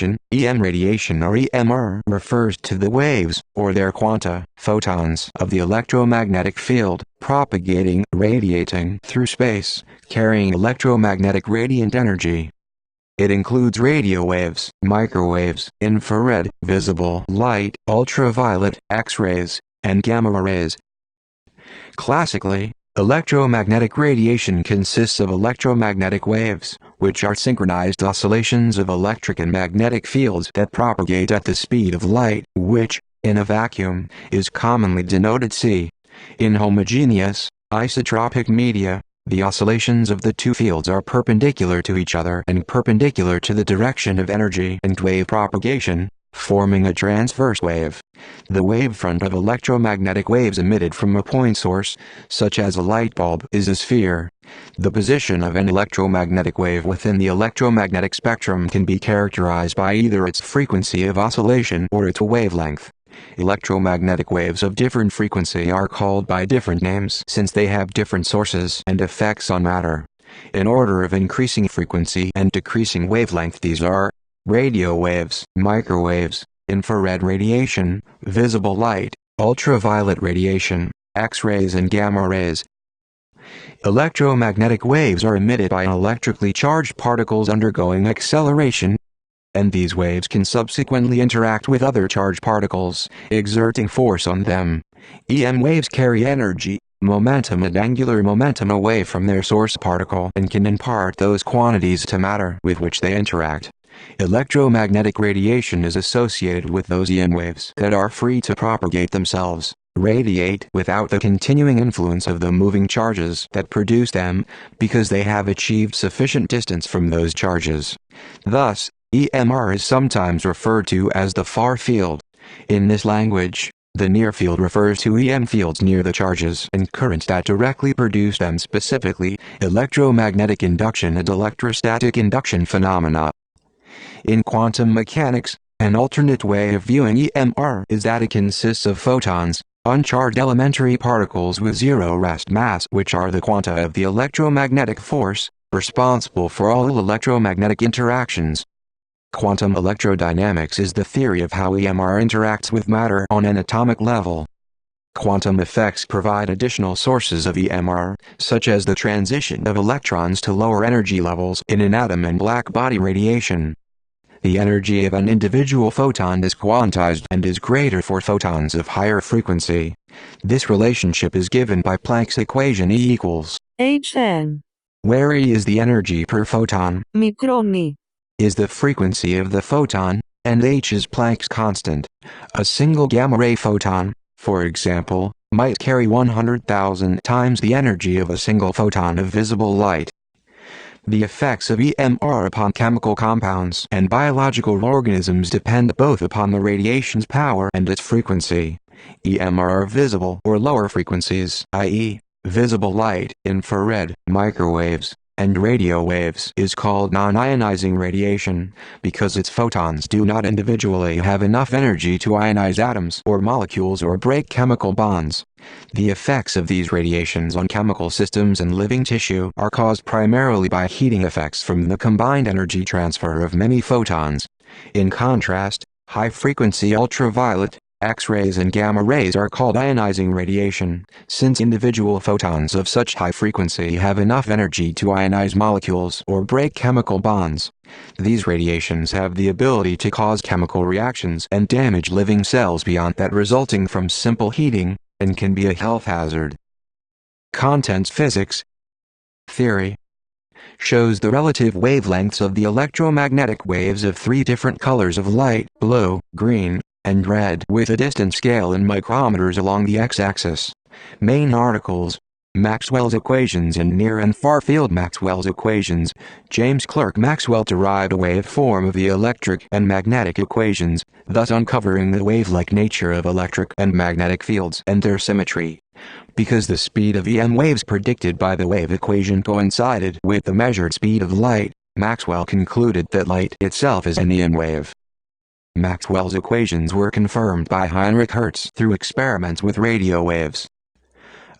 radiation. EM radiation or EMR refers to the waves, or their quanta, photons of the electromagnetic field, propagating, radiating through space, carrying electromagnetic radiant energy. It includes radio waves, microwaves, infrared, visible light, ultraviolet, X-rays, and gamma rays. Classically, electromagnetic radiation consists of electromagnetic waves, which are synchronized oscillations of electric and magnetic fields that propagate at the speed of light, which, in a vacuum, is commonly denoted c. In homogeneous, isotropic media, the oscillations of the two fields are perpendicular to each other and perpendicular to the direction of energy and wave propagation, forming a transverse wave. The wavefront of electromagnetic waves emitted from a point source, such as a light bulb, is a sphere. The position of an electromagnetic wave within the electromagnetic spectrum can be characterized by either its frequency of oscillation or its wavelength. Electromagnetic waves of different frequency are called by different names since they have different sources and effects on matter. In order of increasing frequency and decreasing wavelength, these are radio waves, microwaves, infrared radiation, visible light, ultraviolet radiation, X-rays and gamma rays. Electromagnetic waves are emitted by electrically charged particles undergoing acceleration, and these waves can subsequently interact with other charged particles, exerting force on them. EM waves carry energy, momentum and angular momentum away from their source particle and can impart those quantities to matter with which they interact. Electromagnetic radiation is associated with those EM waves that are free to propagate themselves, radiate without the continuing influence of the moving charges that produce them, because they have achieved sufficient distance from those charges. Thus, EMR is sometimes referred to as the far field. In this language, the near field refers to EM fields near the charges and currents that directly produce them, specifically, electromagnetic induction and electrostatic induction phenomena. In quantum mechanics, an alternate way of viewing EMR is that it consists of photons, uncharged elementary particles with zero rest mass, which are the quanta of the electromagnetic force, responsible for all electromagnetic interactions. Quantum electrodynamics is the theory of how EMR interacts with matter on an atomic level. Quantum effects provide additional sources of EMR, such as the transition of electrons to lower energy levels in an atom and black body radiation. The energy of an individual photon is quantized and is greater for photons of higher frequency. This relationship is given by Planck's equation E equals Hn, where E is the energy per photon, μικρόν is the frequency of the photon, and h is Planck's constant. A single gamma-ray photon, for example, might carry 100,000 times the energy of a single photon of visible light. The effects of EMR upon chemical compounds and biological organisms depend both upon the radiation's power and its frequency. EMR of visible or lower frequencies, i.e., visible light, infrared, microwaves, and radio waves, is called non-ionizing radiation, because its photons do not individually have enough energy to ionize atoms or molecules or break chemical bonds. The effects of these radiations on chemical systems and living tissue are caused primarily by heating effects from the combined energy transfer of many photons. In contrast, high-frequency ultraviolet, X-rays and gamma rays are called ionizing radiation, since individual photons of such high frequency have enough energy to ionize molecules or break chemical bonds. These radiations have the ability to cause chemical reactions and damage living cells beyond that resulting from simple heating, and can be a health hazard. Contents physics theory shows the relative wavelengths of the electromagnetic waves of three different colors of light, blue, green, and red, with a distance scale in micrometers along the x-axis. Main articles: Maxwell's equations and near and far field. Maxwell's equations. James Clerk Maxwell derived a waveform of the electric and magnetic equations, thus uncovering the wave-like nature of electric and magnetic fields and their symmetry. Because the speed of EM waves predicted by the wave equation coincided with the measured speed of light, Maxwell concluded that light itself is an EM wave. Maxwell's equations were confirmed by Heinrich Hertz through experiments with radio waves.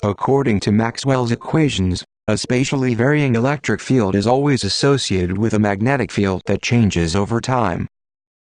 According to Maxwell's equations, a spatially varying electric field is always associated with a magnetic field that changes over time.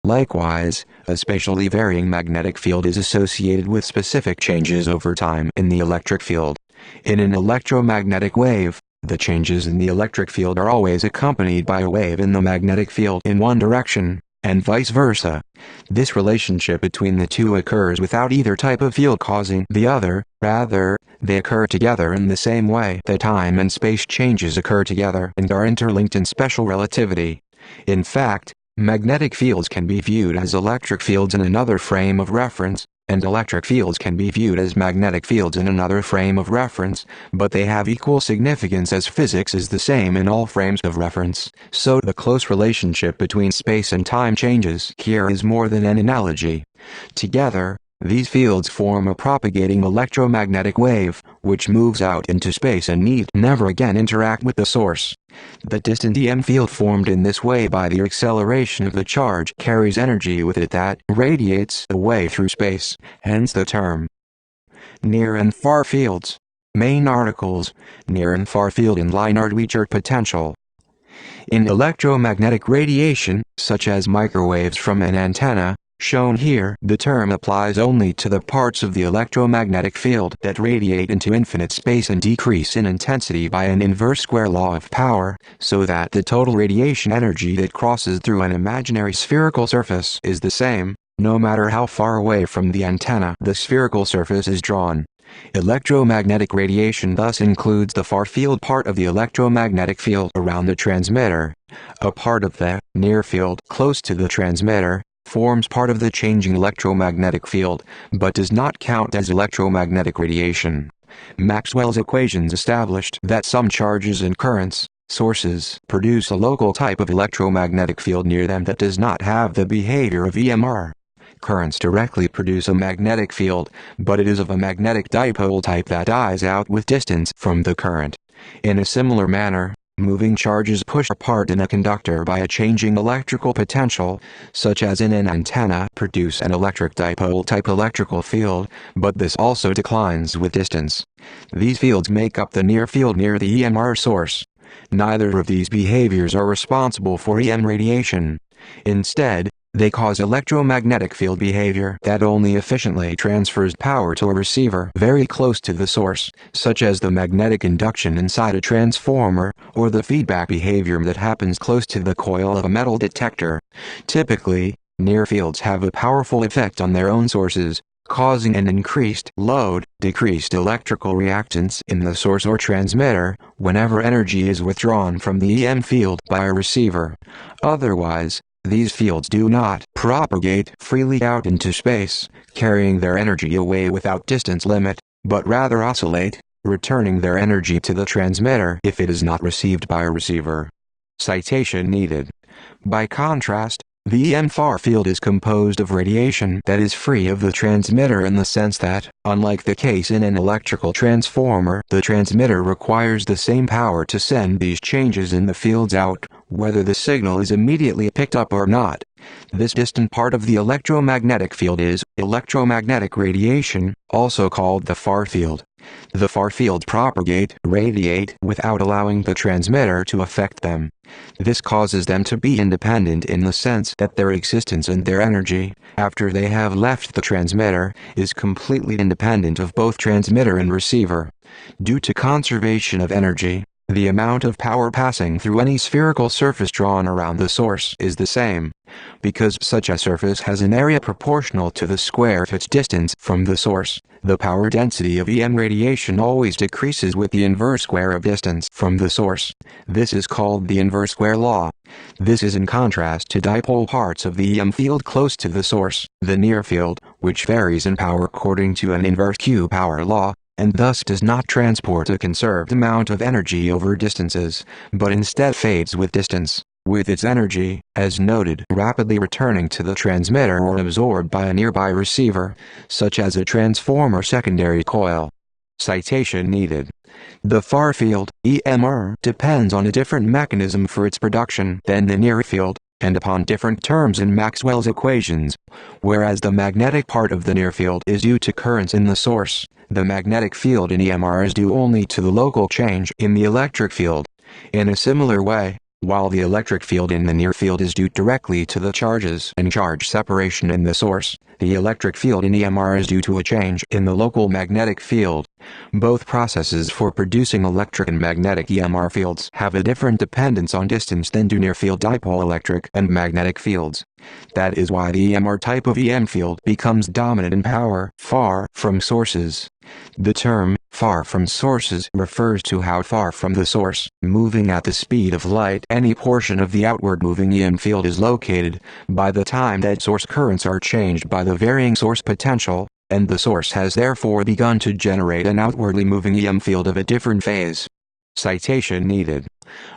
Likewise, a spatially varying magnetic field is associated with specific changes over time in the electric field. In an electromagnetic wave, the changes in the electric field are always accompanied by a wave in the magnetic field in one direction, and vice versa. This relationship between the two occurs without either type of field causing the other, rather, they occur together in the same way that time and space changes occur together and are interlinked in special relativity. In fact, magnetic fields can be viewed as electric fields in another frame of reference, and electric fields can be viewed as magnetic fields in another frame of reference, but they have equal significance as physics is the same in all frames of reference. So the close relationship between space and time changes here is more than an analogy. Together, these fields form a propagating electromagnetic wave, which moves out into space and need never again interact with the source. The distant EM field formed in this way by the acceleration of the charge carries energy with it that radiates away through space, hence the term. Near and far fields. Main articles, near and far field in Liénard-Wiechert potential. In electromagnetic radiation, such as microwaves from an antenna, shown here, the term applies only to the parts of the electromagnetic field that radiate into infinite space and decrease in intensity by an inverse square law of power, so that the total radiation energy that crosses through an imaginary spherical surface is the same, no matter how far away from the antenna the spherical surface is drawn. Electromagnetic radiation thus includes the far field part of the electromagnetic field around the transmitter. A part of the near field close to the transmitter forms part of the changing electromagnetic field, but does not count as electromagnetic radiation. Maxwell's equations established that some charges and currents, sources, produce a local type of electromagnetic field near them that does not have the behavior of EMR. Currents directly produce a magnetic field, but it is of a magnetic dipole type that dies out with distance from the current. In a similar manner, moving charges pushed apart in a conductor by a changing electrical potential, such as in an antenna, produce an electric dipole-type electrical field, but this also declines with distance. These fields make up the near field near the EMR source. Neither of these behaviors are responsible for EM radiation. Instead, they cause electromagnetic field behavior that only efficiently transfers power to a receiver very close to the source, such as the magnetic induction inside a transformer, or the feedback behavior that happens close to the coil of a metal detector. Typically, near fields have a powerful effect on their own sources, causing an increased load, decreased electrical reactance in the source or transmitter, whenever energy is withdrawn from the EM field by a receiver. Otherwise, these fields do not propagate freely out into space, carrying their energy away without distance limit, but rather oscillate, returning their energy to the transmitter if it is not received by a receiver. Citation needed. By contrast, the EM far field is composed of radiation that is free of the transmitter in the sense that, unlike the case in an electrical transformer, the transmitter requires the same power to send these changes in the fields out, whether the signal is immediately picked up or not. This distant part of the electromagnetic field is electromagnetic radiation, also called the far field. The far fields radiate without allowing the transmitter to affect them. This causes them to be independent in the sense that their existence and their energy, after they have left the transmitter, is completely independent of both transmitter and receiver. Due to conservation of energy, the amount of power passing through any spherical surface drawn around the source is the same. Because such a surface has an area proportional to the square of its distance from the source, the power density of EM radiation always decreases with the inverse square of distance from the source. This is called the inverse square law. This is in contrast to dipole parts of the EM field close to the source, the near field, which varies in power according to an inverse Q power law, and thus does not transport a conserved amount of energy over distances, but instead fades with distance, with its energy, as noted, rapidly returning to the transmitter or absorbed by a nearby receiver, such as a transformer secondary coil. Citation needed. The far field, EMR, depends on a different mechanism for its production than the near field, and upon different terms in Maxwell's equations. Whereas the magnetic part of the near field is due to currents in the source, the magnetic field in EMR is due only to the local change in the electric field. In a similar way, While the electric field in the near field is due directly to the charges and charge separation in the source, the electric field in EMR is due to a change in the local magnetic field. Both processes for producing electric and magnetic EMR fields have a different dependence on distance than do near-field dipole electric and magnetic fields. That is why the EMR type of EM field becomes dominant in power far from sources. The term far from sources refers to how far from the source, moving at the speed of light, any portion of the outward moving EM field is located by the time that source currents are changed by the varying source potential, and the source has therefore begun to generate an outwardly moving EM field of a different phase. Citation needed.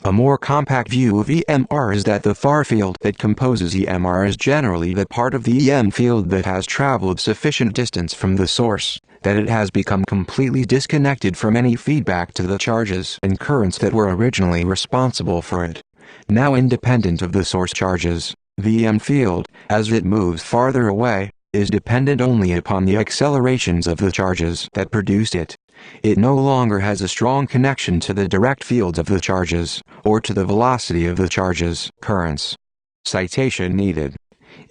A more compact view of EMR is that the far field that composes EMR is generally the part of the EM field that has traveled sufficient distance from the source, that it has become completely disconnected from any feedback to the charges and currents that were originally responsible for it. Now independent of the source charges, the EM field, as it moves farther away, is dependent only upon the accelerations of the charges that produced it. It no longer has a strong connection to the direct fields of the charges, or to the velocity of the charges, currents. Citation needed.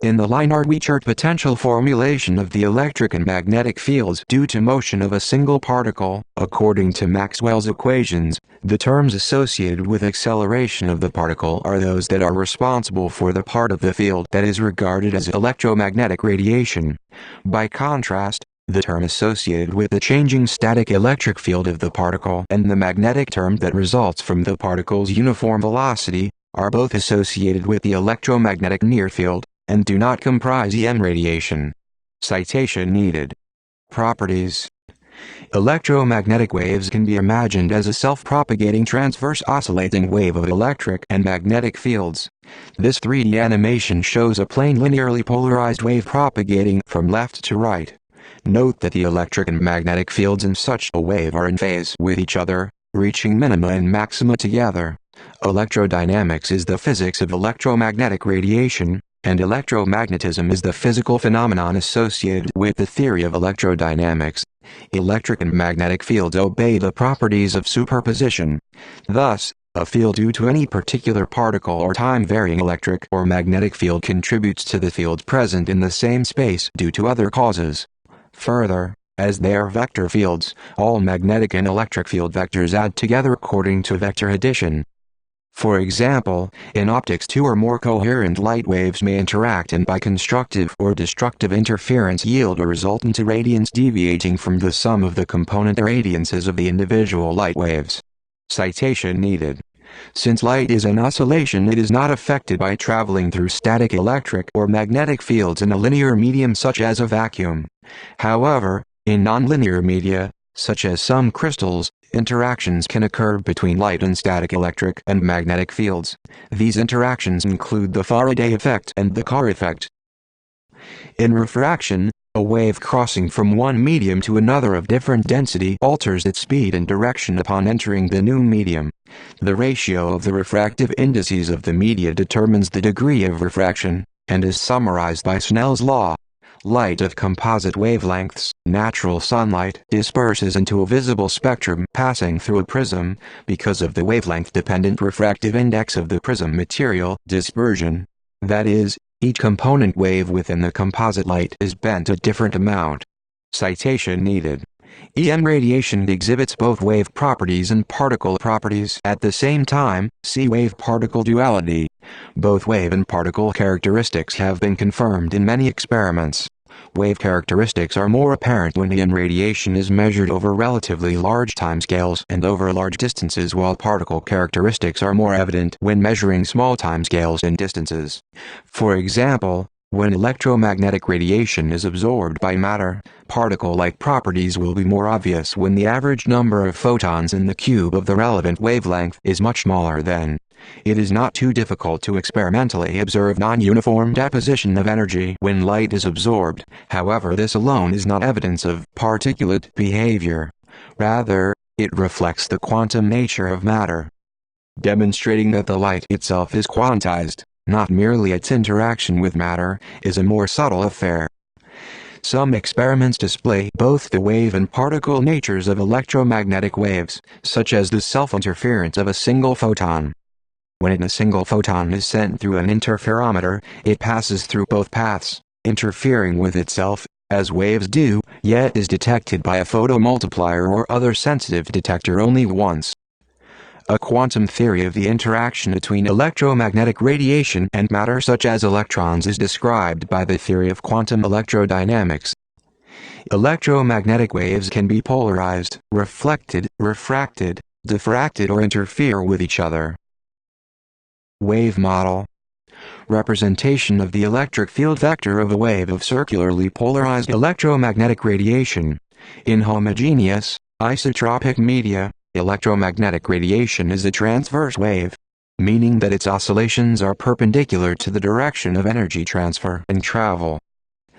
In the line art we chart potential formulation of the electric and magnetic fields due to motion of a single particle. According to Maxwell's equations, the terms associated with acceleration of the particle are those that are responsible for the part of the field that is regarded as electromagnetic radiation. By contrast, the term associated with the changing static electric field of the particle and the magnetic term that results from the particle's uniform velocity are both associated with the electromagnetic near field, and do not comprise EM radiation. Citation needed. Properties. Electromagnetic waves can be imagined as a self-propagating transverse oscillating wave of electric and magnetic fields. This 3D animation shows a plane linearly polarized wave propagating from left to right. Note that the electric and magnetic fields in such a wave are in phase with each other, reaching minima and maxima together. Electrodynamics is the physics of electromagnetic radiation, and electromagnetism is the physical phenomenon associated with the theory of electrodynamics. Electric and magnetic fields obey the properties of superposition. Thus, a field due to any particular particle or time-varying electric or magnetic field contributes to the fields present in the same space due to other causes. Further, as they are vector fields, all magnetic and electric field vectors add together according to vector addition. For example, in optics two or more coherent light waves may interact and by constructive or destructive interference yield a resultant irradiance deviating from the sum of the component irradiances of the individual light waves. Citation needed. Since light is an oscillation, it is not affected by traveling through static electric or magnetic fields in a linear medium such as a vacuum. However, in nonlinear media, such as some crystals, interactions can occur between light and static electric and magnetic fields. These interactions include the Faraday effect and the Carr effect. In refraction, a wave crossing from one medium to another of different density alters its speed and direction upon entering the new medium. The ratio of the refractive indices of the media determines the degree of refraction, and is summarized by Snell's law. Light of composite wavelengths, natural sunlight, disperses into a visible spectrum passing through a prism, because of the wavelength-dependent refractive index of the prism material, dispersion. That is, each component wave within the composite light is bent a different amount. Citation needed. EM radiation exhibits both wave properties and particle properties at the same time. See wave-particle duality. Both wave and particle characteristics have been confirmed in many experiments. Wave characteristics are more apparent when EM radiation is measured over relatively large timescales and over large distances, while particle characteristics are more evident when measuring small timescales and distances. For example, when electromagnetic radiation is absorbed by matter, particle-like properties will be more obvious when the average number of photons in the cube of the relevant wavelength is much smaller than. It is not too difficult to experimentally observe non-uniform deposition of energy when light is absorbed. However, this alone is not evidence of particulate behavior. Rather, it reflects the quantum nature of matter, demonstrating that the light itself is quantized, not merely its interaction with matter, is a more subtle affair. Some experiments display both the wave and particle natures of electromagnetic waves, such as the self-interference of a single photon. When a single photon is sent through an interferometer, it passes through both paths, interfering with itself, as waves do, yet is detected by a photomultiplier or other sensitive detector only once. A quantum theory of the interaction between electromagnetic radiation and matter such as electrons is described by the theory of quantum electrodynamics. Electromagnetic waves can be polarized, reflected, refracted, diffracted or interfere with each other. Wave model. Representation of the electric field vector of a wave of circularly polarized electromagnetic radiation. In homogeneous, isotropic media, electromagnetic radiation is a transverse wave, meaning that its oscillations are perpendicular to the direction of energy transfer and travel.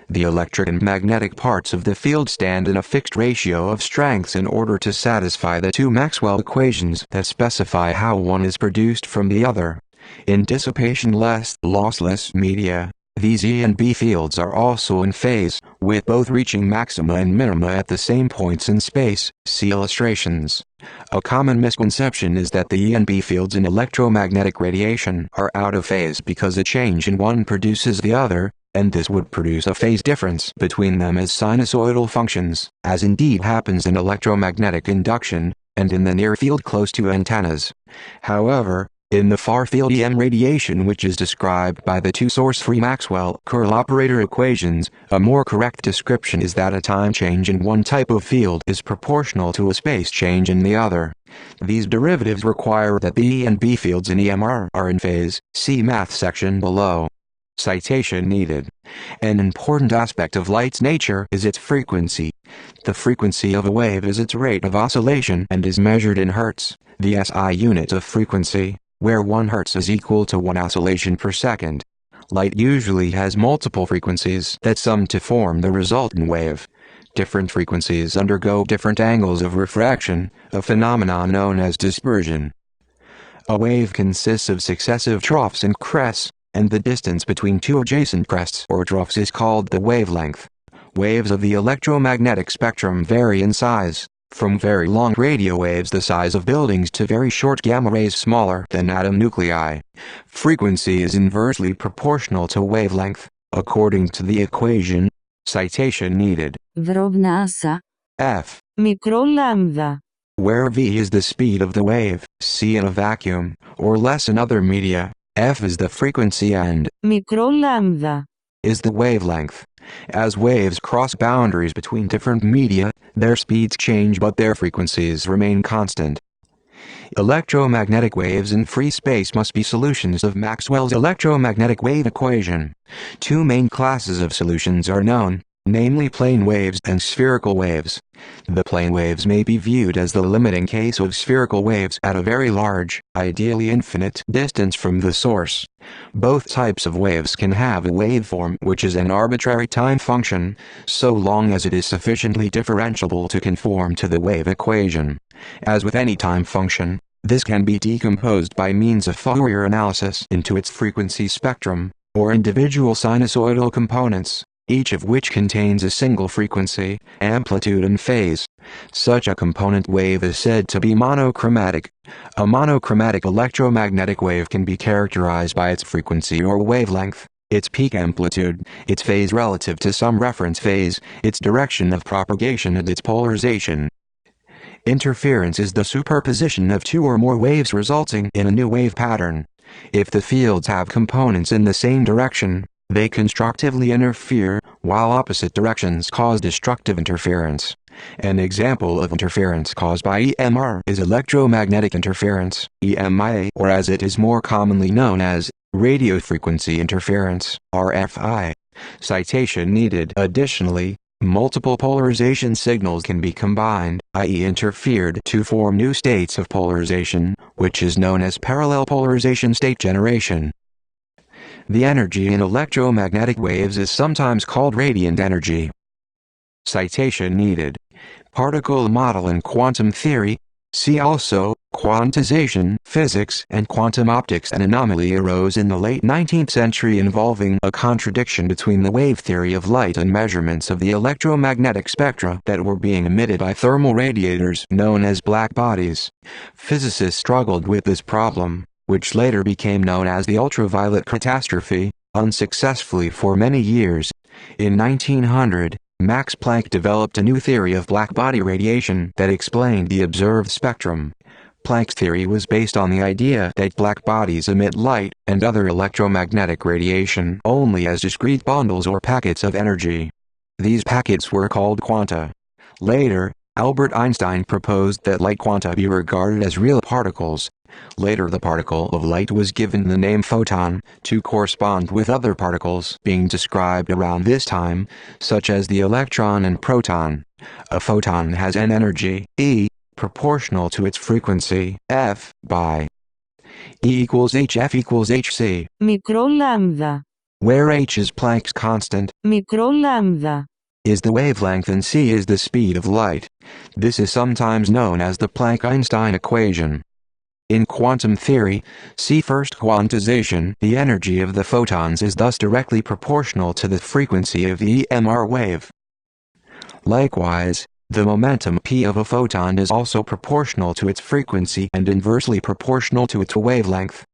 The electric and magnetic parts of the field stand in a fixed ratio of strengths in order to satisfy the two Maxwell equations that specify how one is produced from the other. In dissipation-less, lossless media, these E and B fields are also in phase, with both reaching maxima and minima at the same points in space. See illustrations. A common misconception is that the E and B fields in electromagnetic radiation are out of phase because a change in one produces the other, and this would produce a phase difference between them as sinusoidal functions, as indeed happens in electromagnetic induction, and in the near field close to antennas. However, in the far-field EM radiation, which is described by the two source-free Maxwell-Curl operator equations, a more correct description is that a time change in one type of field is proportional to a space change in the other. These derivatives require that the E and B fields in EM are in phase. See Math section below. Citation needed. An important aspect of light's nature is its frequency. The frequency of a wave is its rate of oscillation and is measured in hertz, the SI unit of frequency, where 1 Hz is equal to 1 oscillation per second. Light usually has multiple frequencies that sum to form the resultant wave. Different frequencies undergo different angles of refraction, a phenomenon known as dispersion. A wave consists of successive troughs and crests, and the distance between two adjacent crests or troughs is called the wavelength. Waves of the electromagnetic spectrum vary in size, from very long radio waves the size of buildings to very short gamma rays smaller than atom nuclei. Frequency is inversely proportional to wavelength, according to the equation. Citation needed. Drobna asa. F. Μικρό λάμδα. Where v is the speed of the wave, c in a vacuum, or less in other media, f is the frequency and Μικρό λάμδα. is the wavelength. As waves cross boundaries between different media, their speeds change but their frequencies remain constant. Electromagnetic waves in free space must be solutions of Maxwell's electromagnetic wave equation. Two main classes of solutions are known, namely plane waves and spherical waves. The plane waves may be viewed as the limiting case of spherical waves at a very large, ideally infinite distance from the source. Both types of waves can have a waveform which is an arbitrary time function, so long as it is sufficiently differentiable to conform to the wave equation. As with any time function, this can be decomposed by means of Fourier analysis into its frequency spectrum, or individual sinusoidal components, each of which contains a single frequency, amplitude and phase. Such a component wave is said to be monochromatic. A monochromatic electromagnetic wave can be characterized by its frequency or wavelength, its peak amplitude, its phase relative to some reference phase, its direction of propagation and its polarization. Interference is the superposition of two or more waves resulting in a new wave pattern. If the fields have components in the same direction, they constructively interfere, while opposite directions cause destructive interference. An example of interference caused by EMR is electromagnetic interference, EMI, or as it is more commonly known as, radio frequency interference, RFI. Citation needed. Additionally, multiple polarization signals can be combined, i.e. interfered, to form new states of polarization, which is known as parallel polarization state generation. The energy in electromagnetic waves is sometimes called radiant energy. Citation needed. Particle model in quantum theory. See also, quantization, physics, and quantum optics. An anomaly arose in the late 19th century involving a contradiction between the wave theory of light and measurements of the electromagnetic spectra that were being emitted by thermal radiators known as black bodies. Physicists struggled with this problem, which later became known as the ultraviolet catastrophe, unsuccessfully for many years. In 1900, Max Planck developed a new theory of blackbody radiation that explained the observed spectrum. Planck's theory was based on the idea that black bodies emit light and other electromagnetic radiation only as discrete bundles or packets of energy. These packets were called quanta. Later, Albert Einstein proposed that light quanta be regarded as real particles. Later the particle of light was given the name photon, to correspond with other particles being described around this time, such as the electron and proton. A photon has an energy, E, proportional to its frequency, F, by E equals hf equals hc, Μικρό λάμδα. where h is Planck's constant, Μικρό λάμδα. is the wavelength and c is the speed of light. This is sometimes known as the Planck-Einstein equation. In quantum theory, see first quantization. The energy of the photons is thus directly proportional to the frequency of the EMR wave. Likewise, the momentum p of a photon is also proportional to its frequency and inversely proportional to its wavelength.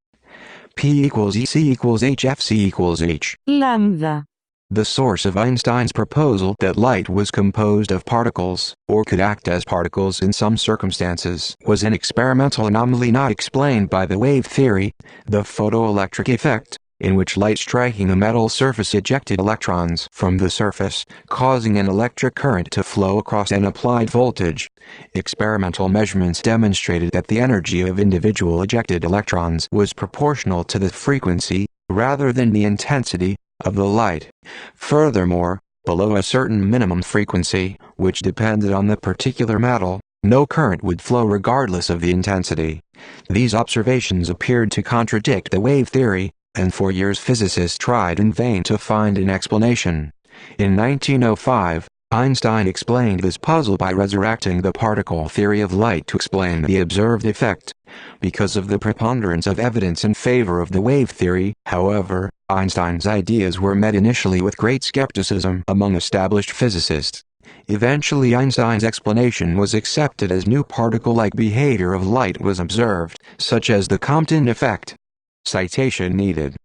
P equals EC equals HF C equals H. Λάμδα. The source of Einstein's proposal that light was composed of particles, or could act as particles in some circumstances, was an experimental anomaly not explained by the wave theory, the photoelectric effect, in which light striking a metal surface ejected electrons from the surface, causing an electric current to flow across an applied voltage. Experimental measurements demonstrated that the energy of individual ejected electrons was proportional to the frequency, rather than the intensity, of the light. Furthermore, below a certain minimum frequency, which depended on the particular metal, no current would flow regardless of the intensity. These observations appeared to contradict the wave theory, and for years physicists tried in vain to find an explanation. In 1905, Einstein explained this puzzle by resurrecting the particle theory of light to explain the observed effect. Because of the preponderance of evidence in favor of the wave theory, however, Einstein's ideas were met initially with great skepticism among established physicists. Eventually Einstein's explanation was accepted as new particle-like behavior of light was observed, such as the Compton effect. Citation needed.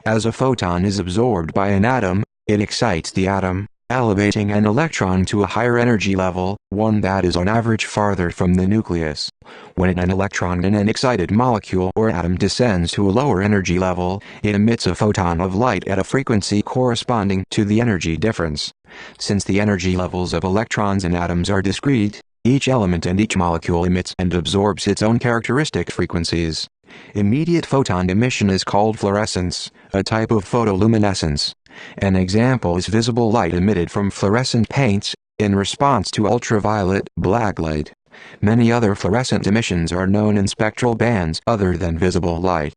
As a photon is absorbed by an atom, it excites the atom, elevating an electron to a higher energy level, one that is on average farther from the nucleus. When an electron in an excited molecule or atom descends to a lower energy level, it emits a photon of light at a frequency corresponding to the energy difference. Since the energy levels of electrons in atoms are discrete, each element and each molecule emits and absorbs its own characteristic frequencies. Immediate photon emission is called fluorescence, a type of photoluminescence. An example is visible light emitted from fluorescent paints, in response to ultraviolet black light. Many other fluorescent emissions are known in spectral bands other than visible light.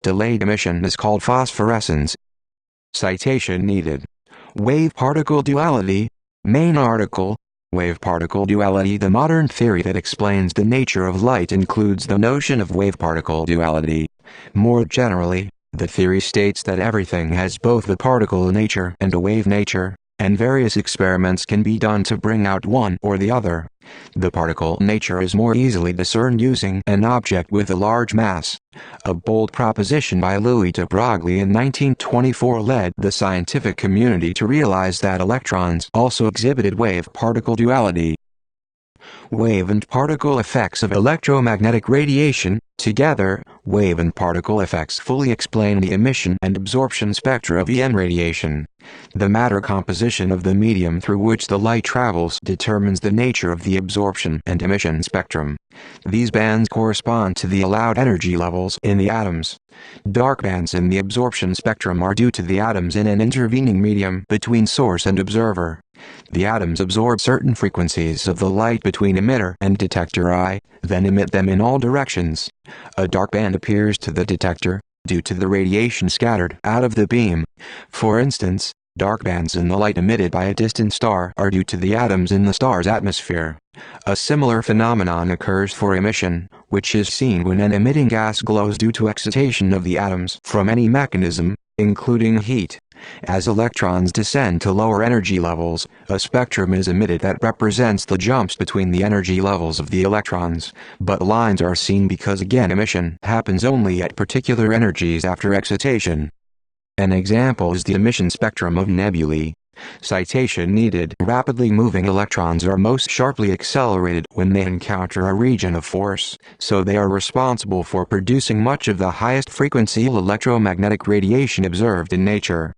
Delayed emission is called phosphorescence. Citation needed. Wave-particle duality. Main article. Wave-particle duality. The modern theory that explains the nature of light includes the notion of wave-particle duality. More generally, the theory states that everything has both the particle nature and a wave nature, and various experiments can be done to bring out one or the other. The particle nature is more easily discerned using an object with a large mass. A bold proposition by Louis de Broglie in 1924 led the scientific community to realize that electrons also exhibited wave-particle duality. Wave and particle effects of electromagnetic radiation. Together, wave and particle effects fully explain the emission and absorption spectra of EM radiation. The matter composition of the medium through which the light travels determines the nature of the absorption and emission spectrum. These bands correspond to the allowed energy levels in the atoms. Dark bands in the absorption spectrum are due to the atoms in an intervening medium between source and observer. The atoms absorb certain frequencies of the light between emitter and detector I, then emit them in all directions. A dark band appears to the detector, due to the radiation scattered out of the beam. For instance, dark bands in the light emitted by a distant star are due to the atoms in the star's atmosphere. A similar phenomenon occurs for emission, which is seen when an emitting gas glows due to excitation of the atoms from any mechanism, including heat. As electrons descend to lower energy levels, a spectrum is emitted that represents the jumps between the energy levels of the electrons, but lines are seen because again emission happens only at particular energies after excitation. An example is the emission spectrum of nebulae. Citation needed. Rapidly moving electrons are most sharply accelerated when they encounter a region of force, so they are responsible for producing much of the highest frequency electromagnetic radiation observed in nature.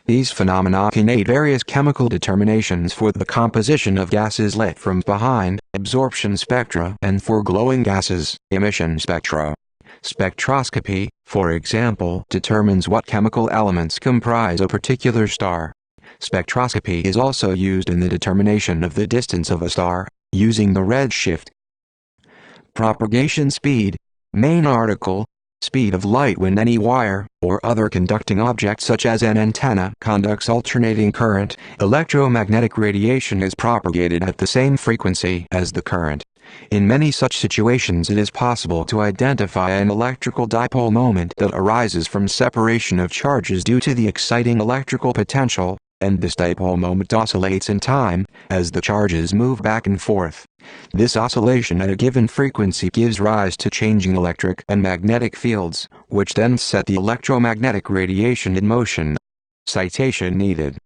These phenomena can aid various chemical determinations for the composition of gases lit from behind, absorption spectra, and for glowing gases, emission spectra. Spectroscopy, for example, determines what chemical elements comprise a particular star. Spectroscopy is also used in the determination of the distance of a star, using the redshift. Propagation speed. Main article. Speed of light when any wire, or other conducting object such as an antenna, conducts alternating current. Electromagnetic radiation is propagated at the same frequency as the current. In many such situations it is possible to identify an electrical dipole moment that arises from separation of charges due to the exciting electrical potential, and this dipole moment oscillates in time, as the charges move back and forth. This oscillation at a given frequency gives rise to changing electric and magnetic fields, which then set the electromagnetic radiation in motion. Citation needed.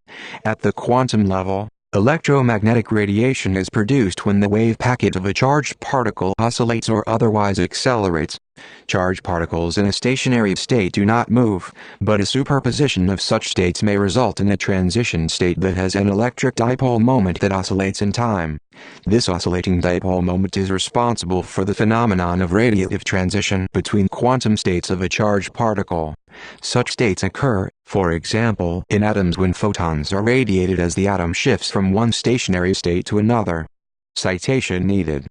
At the quantum level, electromagnetic radiation is produced when the wave packet of a charged particle oscillates or otherwise accelerates. Charged particles in a stationary state do not move, but a superposition of such states may result in a transition state that has an electric dipole moment that oscillates in time. This oscillating dipole moment is responsible for the phenomenon of radiative transition between quantum states of a charged particle. Such states occur, for example, in atoms when photons are radiated as the atom shifts from one stationary state to another. Citation needed.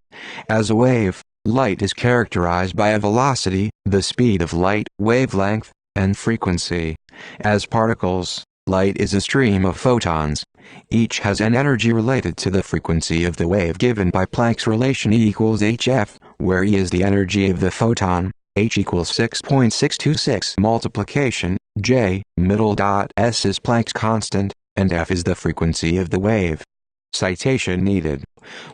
As a wave, light is characterized by a velocity, the speed of light, wavelength, and frequency. As particles, light is a stream of photons. Each has an energy related to the frequency of the wave given by Planck's relation E equals hf, where E is the energy of the photon, h equals 6.626 multiplication, j, middle dot s is Planck's constant, and f is the frequency of the wave. Citation needed.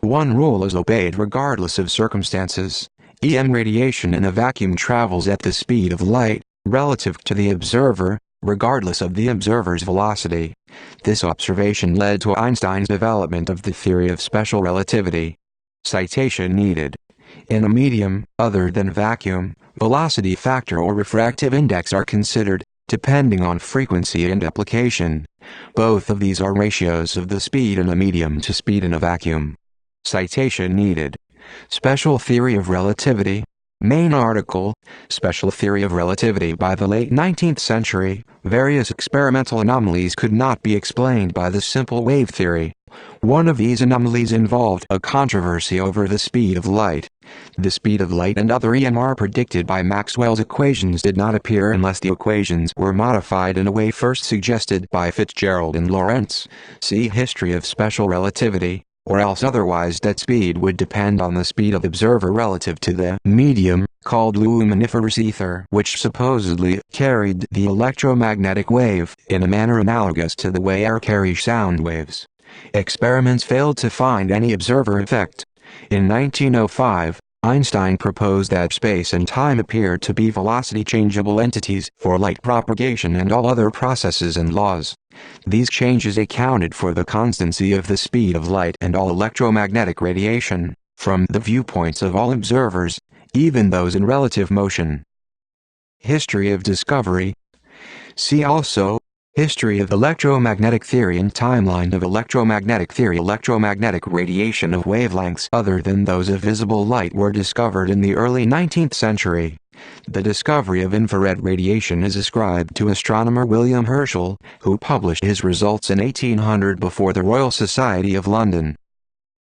One rule is obeyed regardless of circumstances. EM radiation in a vacuum travels at the speed of light, relative to the observer, regardless of the observer's velocity. This observation led to Einstein's development of the theory of special relativity. Citation needed. In a medium, other than vacuum, velocity factor or refractive index are considered, depending on frequency and application. Both of these are ratios of the speed in a medium to speed in a vacuum. Citation needed. Special theory of relativity. Main article. Special theory of relativity. By the late 19th century, various experimental anomalies could not be explained by the simple wave theory. One of these anomalies involved a controversy over the speed of light. The speed of light and other EMR predicted by Maxwell's equations did not appear unless the equations were modified in a way first suggested by Fitzgerald and Lorentz. See History of Special Relativity. Or else otherwise that speed would depend on the speed of observer relative to the medium, called luminiferous ether, which supposedly carried the electromagnetic wave in a manner analogous to the way air carries sound waves. Experiments failed to find any observer effect. In 1905, Einstein proposed that space and time appeared to be velocity-changeable entities for light propagation and all other processes and laws. These changes accounted for the constancy of the speed of light and all electromagnetic radiation, from the viewpoints of all observers, even those in relative motion. History of discovery. See also, History of electromagnetic theory and timeline of electromagnetic theory. Electromagnetic radiation of wavelengths other than those of visible light were discovered in the early 19th century. The discovery of infrared radiation is ascribed to astronomer William Herschel, who published his results in 1800 before the Royal Society of London.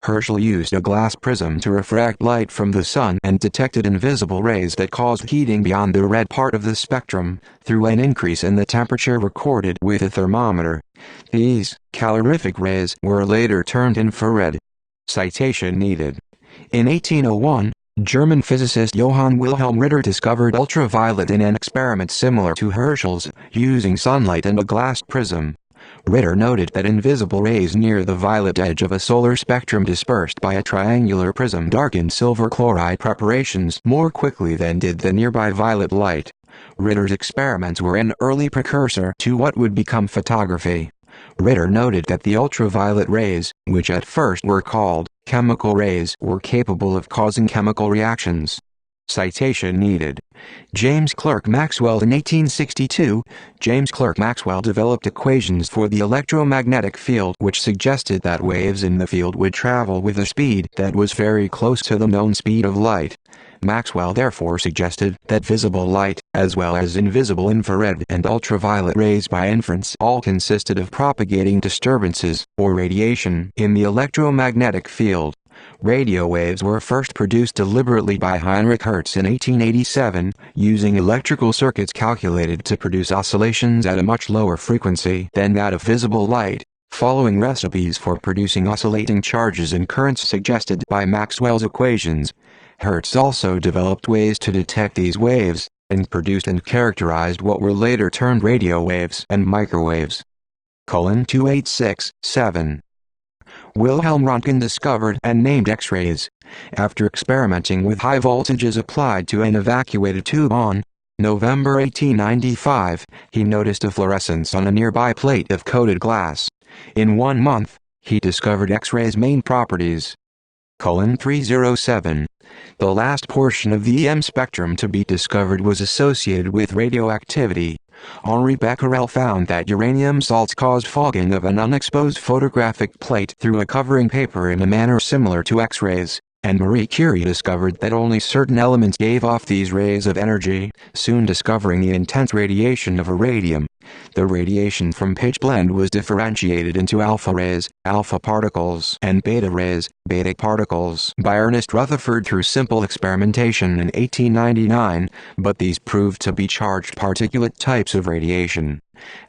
Herschel used a glass prism to refract light from the sun and detected invisible rays that caused heating beyond the red part of the spectrum, through an increase in the temperature recorded with a thermometer. These calorific rays were later termed infrared. Citation needed. In 1801, German physicist Johann Wilhelm Ritter discovered ultraviolet in an experiment similar to Herschel's, using sunlight and a glass prism. Ritter noted that invisible rays near the violet edge of a solar spectrum dispersed by a triangular prism darkened silver chloride preparations more quickly than did the nearby violet light. Ritter's experiments were an early precursor to what would become photography. Ritter noted that the ultraviolet rays, which at first were called chemical rays, were capable of causing chemical reactions. Citation needed. James Clerk Maxwell. In 1862, James Clerk Maxwell developed equations for the electromagnetic field which suggested that waves in the field would travel with a speed that was very close to the known speed of light. Maxwell therefore suggested that visible light, as well as invisible infrared and ultraviolet rays by inference, all consisted of propagating disturbances, or radiation, in the electromagnetic field. Radio waves were first produced deliberately by Heinrich Hertz in 1887, using electrical circuits calculated to produce oscillations at a much lower frequency than that of visible light, following recipes for producing oscillating charges and currents suggested by Maxwell's equations. Hertz also developed ways to detect these waves, and produced and characterized what were later termed radio waves and microwaves. 2867. Wilhelm Röntgen discovered and named X-rays. After experimenting with high voltages applied to an evacuated tube on November 1895, he noticed a fluorescence on a nearby plate of coated glass. In 1 month, he discovered X-rays' main properties. 307. The last portion of the EM spectrum to be discovered was associated with radioactivity. Henri Becquerel found that uranium salts caused fogging of an unexposed photographic plate through a covering paper in a manner similar to X-rays, and Marie Curie discovered that only certain elements gave off these rays of energy, soon discovering the intense radiation of irradium. The radiation from pitchblende was differentiated into alpha rays, alpha particles, and beta rays, beta particles, by Ernest Rutherford through simple experimentation in 1899, but these proved to be charged particulate types of radiation.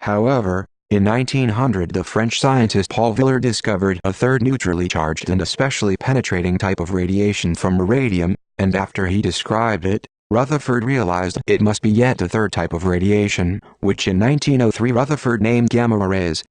However, in 1900 the French scientist Paul Villard discovered a third neutrally charged and especially penetrating type of radiation from iridium, and after he described it, Rutherford realized it must be yet a third type of radiation, which in 1903 Rutherford named gamma rays.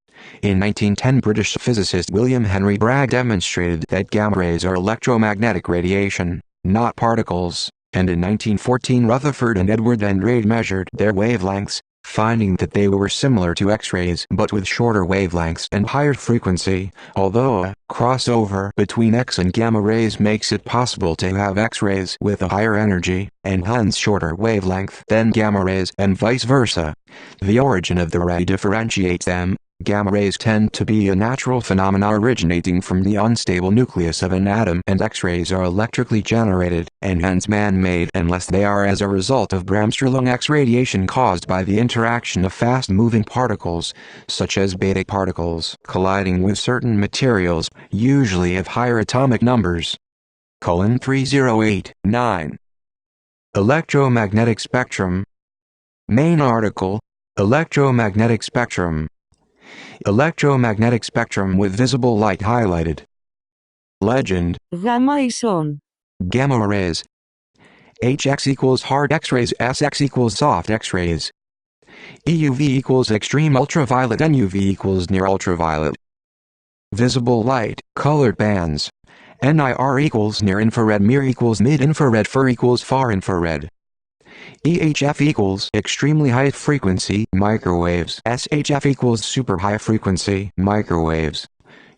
In 1910 British physicist William Henry Bragg demonstrated that gamma rays are electromagnetic radiation, not particles, and in 1914 Rutherford and Edward Andrade measured their wavelengths, finding that they were similar to X-rays but with shorter wavelengths and higher frequency, although a crossover between X and gamma rays makes it possible to have X-rays with a higher energy, and hence shorter wavelength than gamma rays and vice versa. The origin of the ray differentiates them. Gamma rays tend to be a natural phenomena originating from the unstable nucleus of an atom, and X-rays are electrically generated, and hence man-made unless they are as a result of Bremsstrahlung X radiation caused by the interaction of fast-moving particles, such as beta particles, colliding with certain materials, usually of higher atomic numbers. 3089. Electromagnetic spectrum. Main article, Electromagnetic spectrum. Electromagnetic spectrum with visible light highlighted. Legend. Gamma ison. Gamma rays. HX equals hard X-rays, SX equals soft X-rays. EUV equals extreme ultraviolet, NUV equals near ultraviolet. Visible light, colored bands. NIR equals near infrared, MIR equals mid-infrared, FIR equals far infrared. EHF equals extremely high frequency microwaves. SHF equals super high frequency microwaves.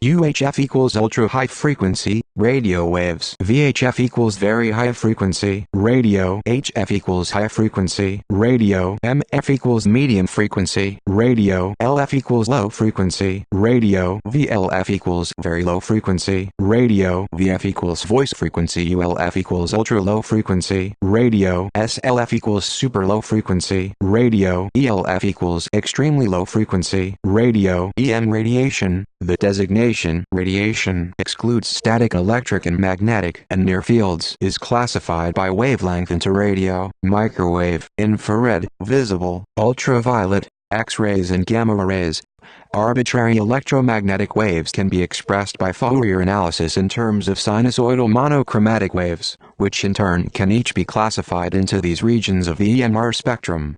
UHF equals ultra high frequency radio waves. VHF equals very high frequency radio. HF equals high frequency radio. MF equals medium frequency radio. LF equals low frequency radio. VLF equals very low frequency radio. VF equals voice frequency. ULF equals ultra low frequency radio. SLF equals super low frequency radio. ELF equals extremely low frequency radio. EM radiation. The designation radiation excludes static, electric and magnetic and near fields, is classified by wavelength into radio, microwave, infrared, visible, ultraviolet, X-rays and gamma rays. Arbitrary electromagnetic waves can be expressed by Fourier analysis in terms of sinusoidal monochromatic waves, which in turn can each be classified into these regions of the EMR spectrum.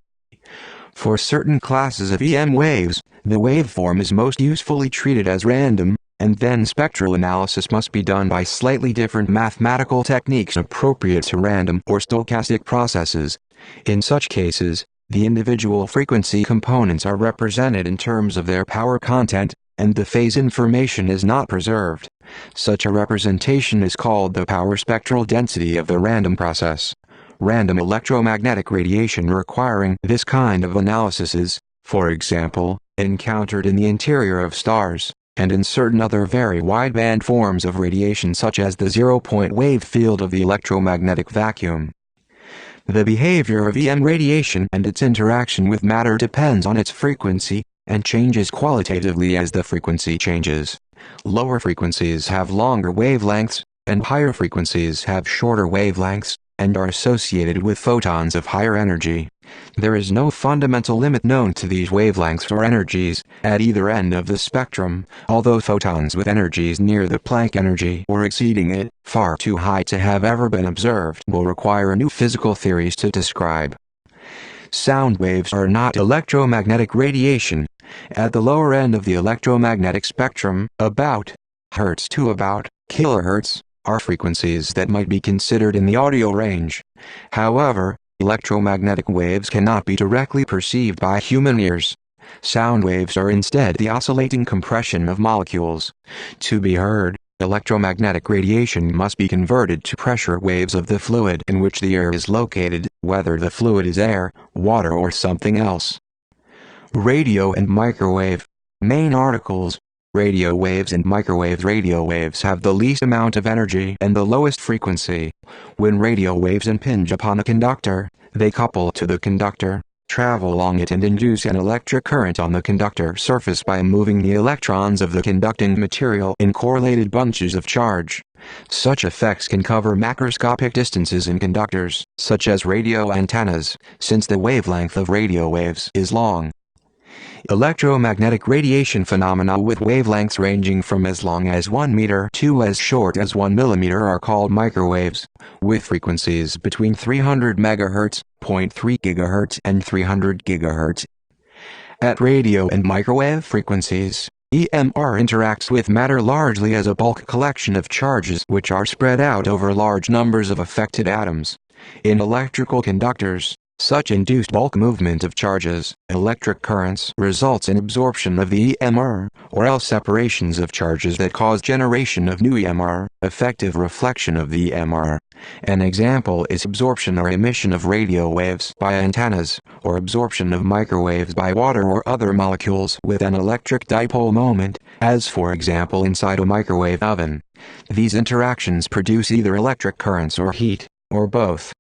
For certain classes of EM waves, the waveform is most usefully treated as random, and then spectral analysis must be done by slightly different mathematical techniques appropriate to random or stochastic processes. In such cases, the individual frequency components are represented in terms of their power content, and the phase information is not preserved. Such a representation is called the power spectral density of the random process. Random electromagnetic radiation requiring this kind of analysis is, for example, encountered in the interior of stars, and in certain other very wideband forms of radiation such as the zero-point wave field of the electromagnetic vacuum. The behavior of EM radiation and its interaction with matter depends on its frequency, and changes qualitatively as the frequency changes. Lower frequencies have longer wavelengths, and higher frequencies have shorter wavelengths, and are associated with photons of higher energy. There is no fundamental limit known to these wavelengths or energies at either end of the spectrum, although photons with energies near the Planck energy or exceeding it, far too high to have ever been observed, will require new physical theories to describe. Sound waves are not electromagnetic radiation. At the lower end of the electromagnetic spectrum, about Hz to about kHz, are frequencies that might be considered in the audio range. However, electromagnetic waves cannot be directly perceived by human ears. Sound waves are instead the oscillating compression of molecules. To be heard, electromagnetic radiation must be converted to pressure waves of the fluid in which the ear is located, whether the fluid is air, water or something else. Radio and microwave. Main articles. Radio waves and microwave. Radio waves have the least amount of energy and the lowest frequency. When radio waves impinge upon a conductor, they couple to the conductor, travel along it and induce an electric current on the conductor surface by moving the electrons of the conducting material in correlated bunches of charge. Such effects can cover macroscopic distances in conductors, such as radio antennas, since the wavelength of radio waves is long. Electromagnetic radiation phenomena with wavelengths ranging from as long as 1 meter to as short as 1 millimeter are called microwaves, with frequencies between 300 MHz, 0.3 GHz and 300 GHz. At radio and microwave frequencies, EMR interacts with matter largely as a bulk collection of charges which are spread out over large numbers of affected atoms. In electrical conductors, such induced bulk movement of charges, electric currents, results in absorption of the EMR, or else separations of charges that cause generation of new EMR, effective reflection of the EMR. An example is absorption or emission of radio waves by antennas, or absorption of microwaves by water or other molecules with an electric dipole moment, as for example inside a microwave oven. These interactions produce either electric currents or heat, or both.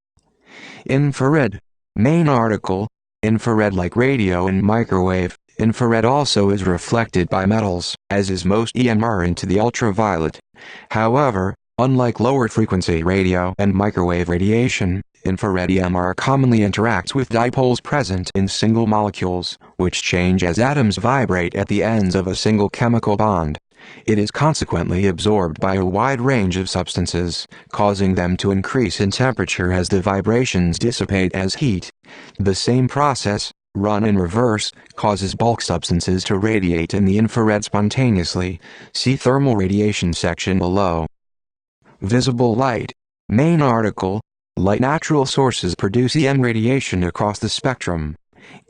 Infrared. Main article. Infrared. Like radio and microwave, infrared also is reflected by metals, as is most EMR into the ultraviolet. However, unlike lower frequency radio and microwave radiation, infrared EMR commonly interacts with dipoles present in single molecules, which change as atoms vibrate at the ends of a single chemical bond. It is consequently absorbed by a wide range of substances, causing them to increase in temperature as the vibrations dissipate as heat. The same process, run in reverse, causes bulk substances to radiate in the infrared spontaneously. See thermal radiation section below. Visible light. Main article. Light. Natural sources produce EM radiation across the spectrum.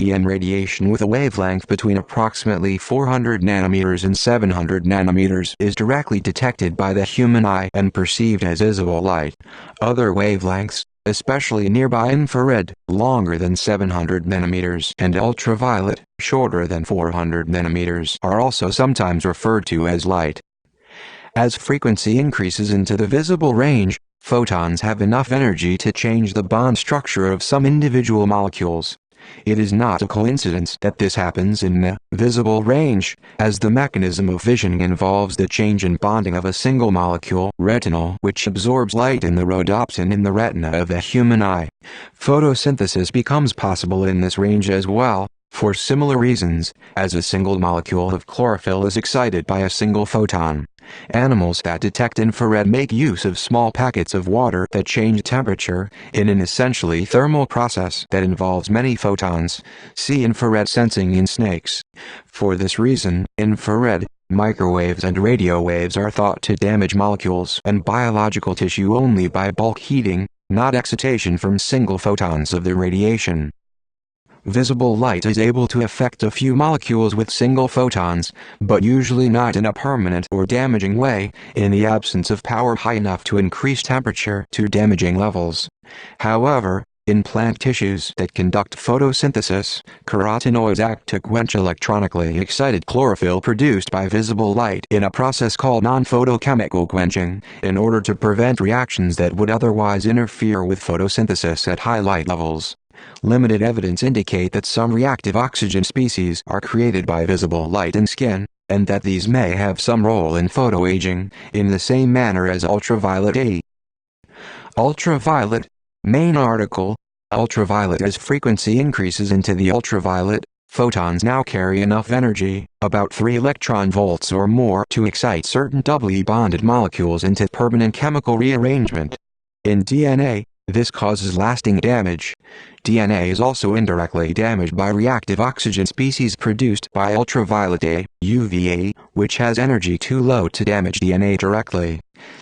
EM radiation with a wavelength between approximately 400 nanometers and 700 nanometers is directly detected by the human eye and perceived as visible light. Other wavelengths, especially nearby infrared, longer than 700 nanometers, and ultraviolet, shorter than 400 nanometers, are also sometimes referred to as light. As frequency increases into the visible range, photons have enough energy to change the bond structure of some individual molecules. It is not a coincidence that this happens in the visible range, as the mechanism of vision involves the change in bonding of a single molecule, retinal, which absorbs light in the rhodopsin in the retina of the human eye. Photosynthesis becomes possible in this range as well. for similar reasons, as a single molecule of chlorophyll is excited by a single photon. Animals that detect infrared make use of small packets of water that change temperature in an essentially thermal process that involves many photons. See infrared sensing in snakes. For this reason, infrared, microwaves and radio waves are thought to damage molecules and biological tissue only by bulk heating, not excitation from single photons of the radiation. Visible light is able to affect a few molecules with single photons, but usually not in a permanent or damaging way, in the absence of power high enough to increase temperature to damaging levels. However, in plant tissues that conduct photosynthesis, carotenoids act to quench electronically excited chlorophyll produced by visible light in a process called non-photochemical quenching, in order to prevent reactions that would otherwise interfere with photosynthesis at high light levels. Limited evidence indicate that some reactive oxygen species are created by visible light in skin, and that these may have some role in photoaging, in the same manner as ultraviolet A. Ultraviolet. Main article. Ultraviolet. As frequency increases into the ultraviolet, photons now carry enough energy, about 3 electron volts or more, to excite certain doubly bonded molecules into permanent chemical rearrangement. In DNA, this causes lasting damage. DNA is also indirectly damaged by reactive oxygen species produced by ultraviolet A, UVA, which has energy too low to damage DNA directly.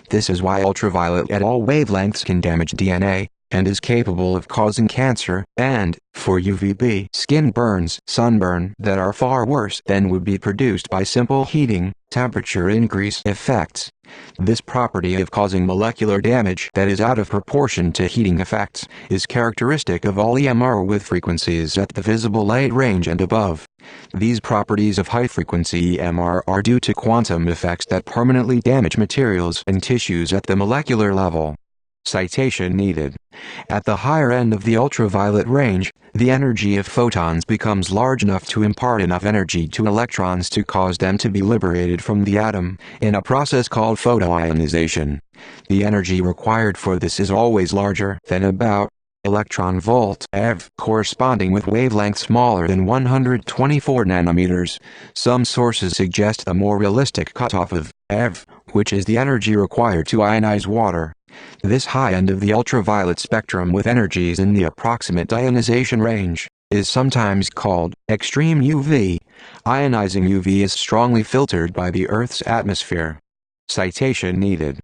This is why ultraviolet at all wavelengths can damage DNA, and is capable of causing cancer, and, for UVB, skin burns, sunburn, that are far worse than would be produced by simple heating, temperature increase effects. This property of causing molecular damage that is out of proportion to heating effects is characteristic of all EMR with frequencies at the visible light range and above. These properties of high-frequency EMR are due to quantum effects that permanently damage materials and tissues at the molecular level. Citation needed. At the higher end of the ultraviolet range, the energy of photons becomes large enough to impart enough energy to electrons to cause them to be liberated from the atom, in a process called photoionization. The energy required for this is always larger than about electron volt eV, corresponding with wavelength smaller than 124 nanometers. Some sources suggest a more realistic cutoff of eV, which is the energy required to ionize water. This high end of the ultraviolet spectrum with energies in the approximate ionization range is sometimes called extreme UV. Ionizing UV is strongly filtered by the Earth's atmosphere. Citation needed.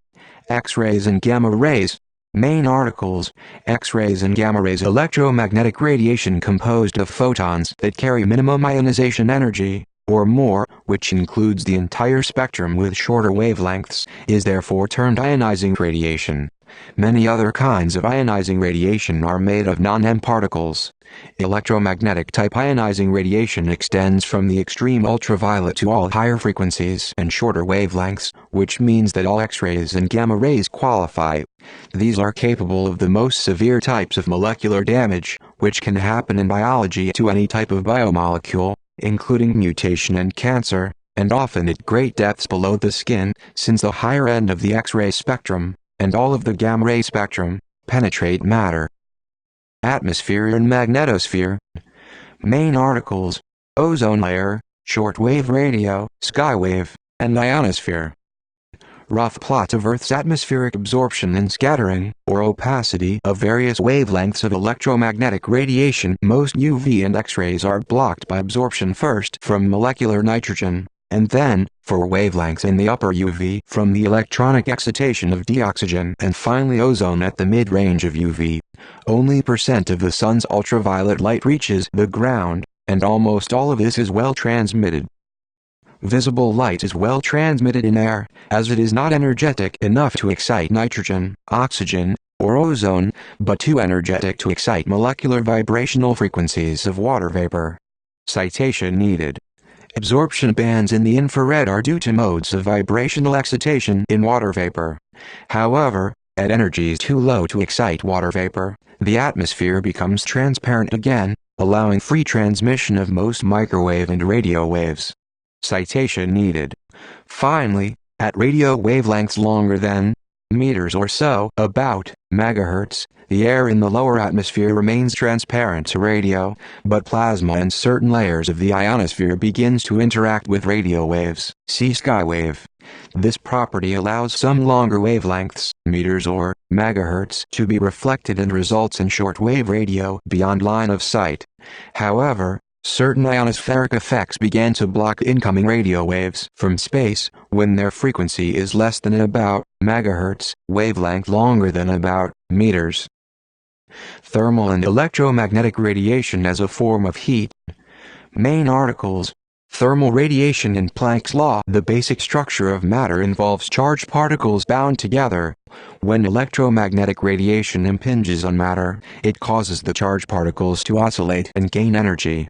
X-rays and gamma rays. Main articles. X-rays and gamma rays. Electromagnetic radiation composed of photons that carry minimum ionization energy, or more, which includes the entire spectrum with shorter wavelengths, is therefore termed ionizing radiation. Many other kinds of ionizing radiation are made of non-M particles. Electromagnetic type ionizing radiation extends from the extreme ultraviolet to all higher frequencies and shorter wavelengths, which means that all X-rays and gamma rays qualify. These are capable of the most severe types of molecular damage, which can happen in biology to any type of biomolecule, including mutation and cancer, and often at great depths below the skin, since the higher end of the X-ray spectrum, and all of the gamma-ray spectrum, penetrate matter. Atmosphere and magnetosphere. Main articles. Ozone layer, shortwave radio, skywave, and ionosphere. Rough plot of Earth's atmospheric absorption and scattering, or opacity, of various wavelengths of electromagnetic radiation. Most UV and X-rays are blocked by absorption first from molecular nitrogen, and then, for wavelengths in the upper UV, from the electronic excitation of deoxygen, and finally ozone at the mid-range of UV. Only % of the sun's ultraviolet light reaches the ground, and almost all of this is well transmitted. Visible light is well transmitted in air, as it is not energetic enough to excite nitrogen, oxygen, or ozone, but too energetic to excite molecular vibrational frequencies of water vapor. Citation needed. Absorption bands in the infrared are due to modes of vibrational excitation in water vapor. However, at energies too low to excite water vapor, the atmosphere becomes transparent again, allowing free transmission of most microwave and radio waves. Citation needed. Finally, at radio wavelengths longer than meters or so, about megahertz, the air in the lower atmosphere remains transparent to radio, but plasma in certain layers of the ionosphere begins to interact with radio waves. See skywave. This property allows some longer wavelengths, meters or megahertz, to be reflected and results in shortwave radio beyond line of sight. However, certain ionospheric effects began to block incoming radio waves from space when their frequency is less than about megahertz, wavelength longer than about meters. Thermal and electromagnetic radiation as a form of heat. Main articles. Thermal radiation in Planck's law. The basic structure of matter involves charged particles bound together. When electromagnetic radiation impinges on matter, it causes the charged particles to oscillate and gain energy.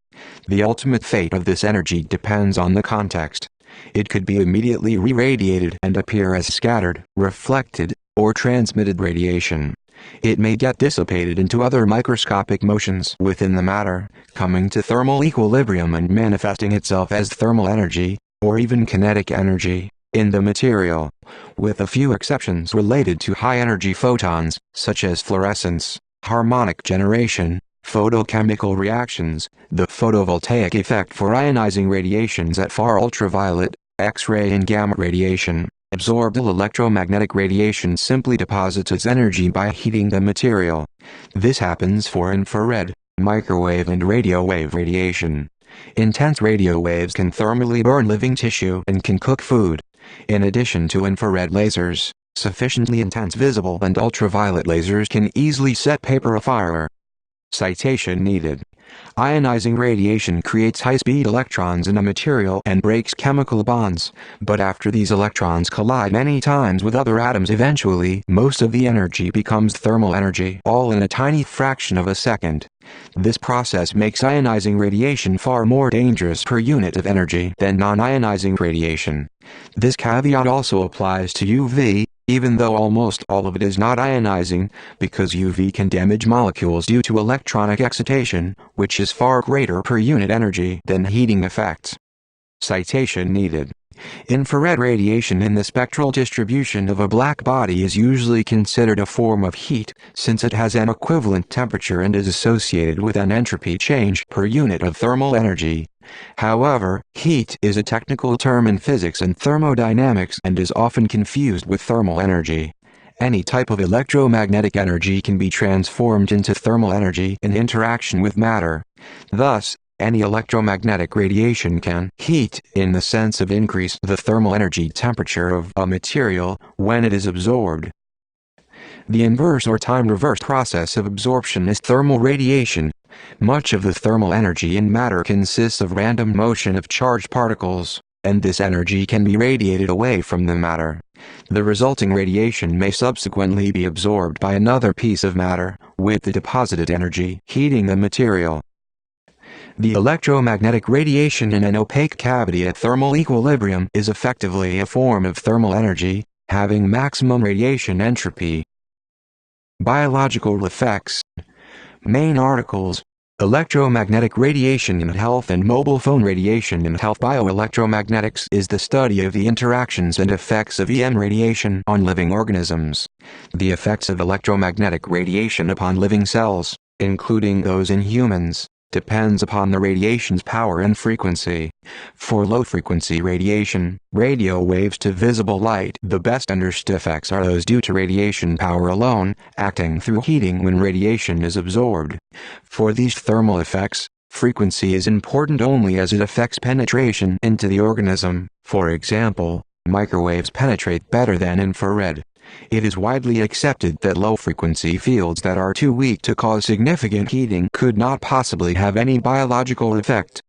The ultimate fate of this energy depends on the context. It could be immediately re-radiated and appear as scattered, reflected, or transmitted radiation. It may get dissipated into other microscopic motions within the matter, coming to thermal equilibrium and manifesting itself as thermal energy, or even kinetic energy, in the material, with a few exceptions related to high-energy photons, such as fluorescence, harmonic generation, photochemical reactions, the photovoltaic effect for ionizing radiations at far ultraviolet, X-ray and gamma radiation. Absorbable electromagnetic radiation simply deposits its energy by heating the material. This happens for infrared, microwave and radio wave radiation. Intense radio waves can thermally burn living tissue and can cook food. In addition to infrared lasers, sufficiently intense visible and ultraviolet lasers can easily set paper afire. Citation needed. Ionizing radiation creates high-speed electrons in a material and breaks chemical bonds, but after these electrons collide many times with other atoms eventually most of the energy becomes thermal energy, all in a tiny fraction of a second. This process makes ionizing radiation far more dangerous per unit of energy than non-ionizing radiation. This caveat also applies to UV, even though almost all of it is not ionizing, because UV can damage molecules due to electronic excitation, which is far greater per unit energy than heating effects. Citation needed. Infrared radiation in the spectral distribution of a black body is usually considered a form of heat, since it has an equivalent temperature and is associated with an entropy change per unit of thermal energy. However, heat is a technical term in physics and thermodynamics and is often confused with thermal energy. Any type of electromagnetic energy can be transformed into thermal energy in interaction with matter. Thus, any electromagnetic radiation can heat in the sense of increase the thermal energy temperature of a material when it is absorbed. The inverse or time-reverse process of absorption is thermal radiation. Much of the thermal energy in matter consists of random motion of charged particles, and this energy can be radiated away from the matter. The resulting radiation may subsequently be absorbed by another piece of matter, with the deposited energy heating the material. The electromagnetic radiation in an opaque cavity at thermal equilibrium is effectively a form of thermal energy, having maximum radiation entropy. Biological effects. Main articles. Electromagnetic radiation in health and mobile phone radiation in health. Bioelectromagnetics is the study of the interactions and effects of EM radiation on living organisms. The effects of electromagnetic radiation upon living cells, including those in humans, depends upon the radiation's power and frequency. For low-frequency radiation, radio waves to visible light, the best understood effects are those due to radiation power alone, acting through heating when radiation is absorbed. For these thermal effects, frequency is important only as it affects penetration into the organism. For example, microwaves penetrate better than infrared. It is widely accepted that low-frequency fields that are too weak to cause significant heating could not possibly have any biological effect.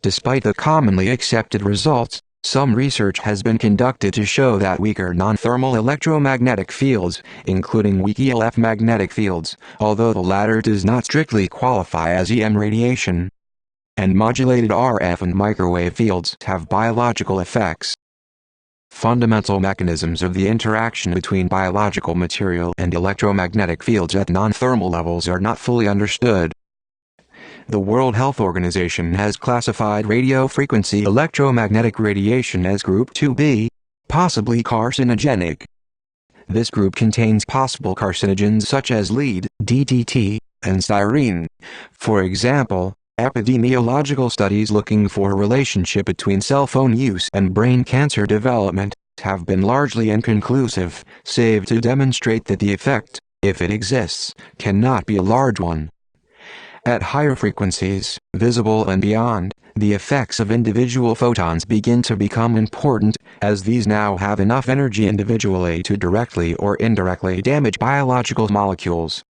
Despite the commonly accepted results, some research has been conducted to show that weaker non-thermal electromagnetic fields, including weak ELF magnetic fields, although the latter does not strictly qualify as EM radiation, and modulated RF and microwave fields have biological effects. Fundamental mechanisms of the interaction between biological material and electromagnetic fields at non-thermal levels are not fully understood. The World Health Organization has classified radio-frequency electromagnetic radiation as Group 2B, possibly carcinogenic. This group contains possible carcinogens such as lead, DDT, and styrene. For example, epidemiological studies looking for a relationship between cell phone use and brain cancer development have been largely inconclusive, save to demonstrate that the effect, if it exists, cannot be a large one. At higher frequencies, visible and beyond, the effects of individual photons begin to become important, as these now have enough energy individually to directly or indirectly damage biological molecules.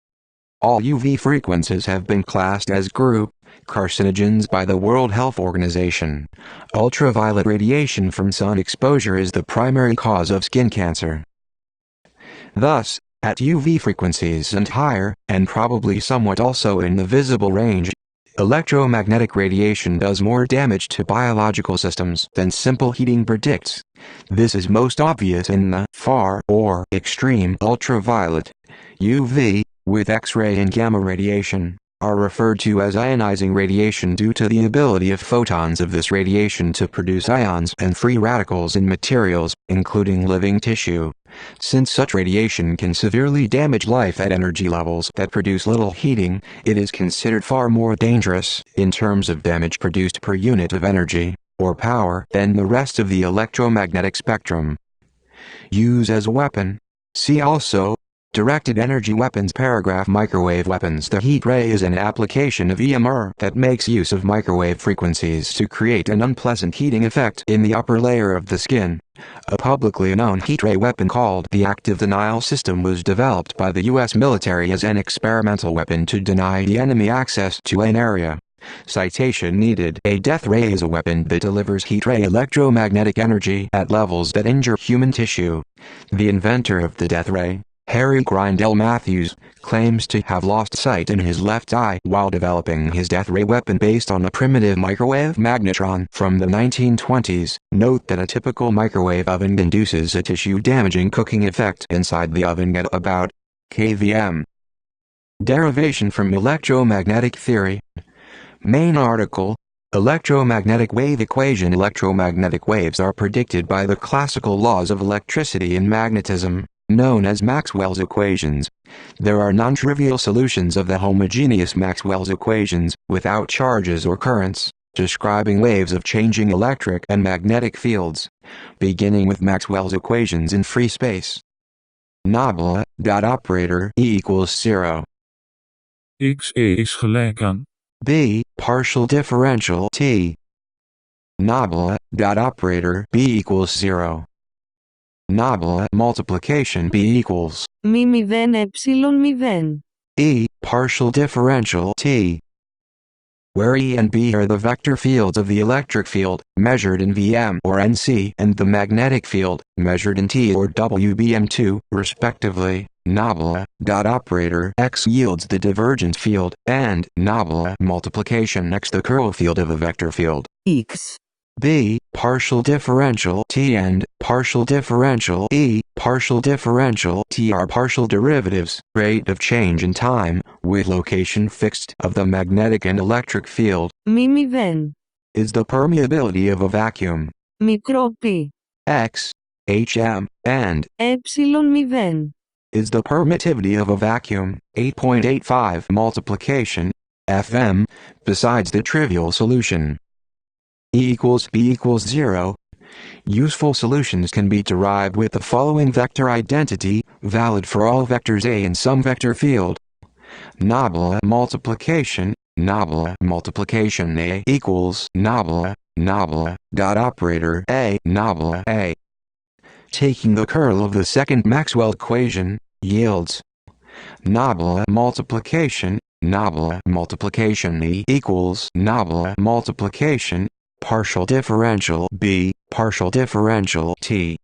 All UV frequencies have been classed as group carcinogens by the World Health Organization. Ultraviolet radiation from sun exposure is the primary cause of skin cancer. Thus, at UV frequencies and higher, and probably somewhat also in the visible range, electromagnetic radiation does more damage to biological systems than simple heating predicts. This is most obvious in the far or extreme ultraviolet. UV, with X-ray and gamma radiation, are referred to as ionizing radiation due to the ability of photons of this radiation to produce ions and free radicals in materials, including living tissue. Since such radiation can severely damage life at energy levels that produce little heating, it is considered far more dangerous, in terms of damage produced per unit of energy, or power, than the rest of the electromagnetic spectrum. Use as a weapon. See also, Directed Energy Weapons paragraph Microwave weapons. The heat ray is an application of EMR that makes use of microwave frequencies to create an unpleasant heating effect in the upper layer of the skin. A publicly known heat ray weapon called the active denial system was developed by the U.S. military as an experimental weapon to deny the enemy access to an area. Citation needed. A death ray is a weapon that delivers heat ray electromagnetic energy at levels that injure human tissue. The inventor of the death ray, Harry Grindell Matthews, claims to have lost sight in his left eye while developing his death ray weapon based on a primitive microwave magnetron from the 1920s. Note that a typical microwave oven induces a tissue-damaging cooking effect inside the oven at about kVm. Derivation from electromagnetic theory. Main article: Electromagnetic wave equation. Electromagnetic waves are predicted by the classical laws of electricity and magnetism, known as Maxwell's equations. There are non-trivial solutions of the homogeneous Maxwell's equations, without charges or currents, describing waves of changing electric and magnetic fields, beginning with Maxwell's equations in free space. Nabla, dot operator E equals 0. X is gelijk aan B, partial differential T. Nabla, dot operator B equals 0. Nabla multiplication B equals μη 0 epsilon 0. E, partial differential T. Where E and B are the vector fields of the electric field, measured in Vm or Nc, and the magnetic field, measured in T or Wbm2, respectively, Nabla, dot operator X yields the divergent field, and Nabla multiplication X the curl field of a vector field. X. B, partial differential T and partial differential E, partial differential T are partial derivatives, rate of change in time, with location fixed, of the magnetic and electric field. μη 0. Is the permeability of a vacuum. Μικρό π. X, Hm, and Epsilon 0. is the permittivity of a vacuum, 8.85 multiplication, Fm, besides the trivial solution. E equals B equals 0. Useful solutions can be derived with the following vector identity, valid for all vectors A in some vector field. Nabla multiplication A equals Nabla, dot operator A, Nabla A. Taking the curl of the second Maxwell equation, yields Nabla multiplication E equals Nabla multiplication partial differential B, partial differential T.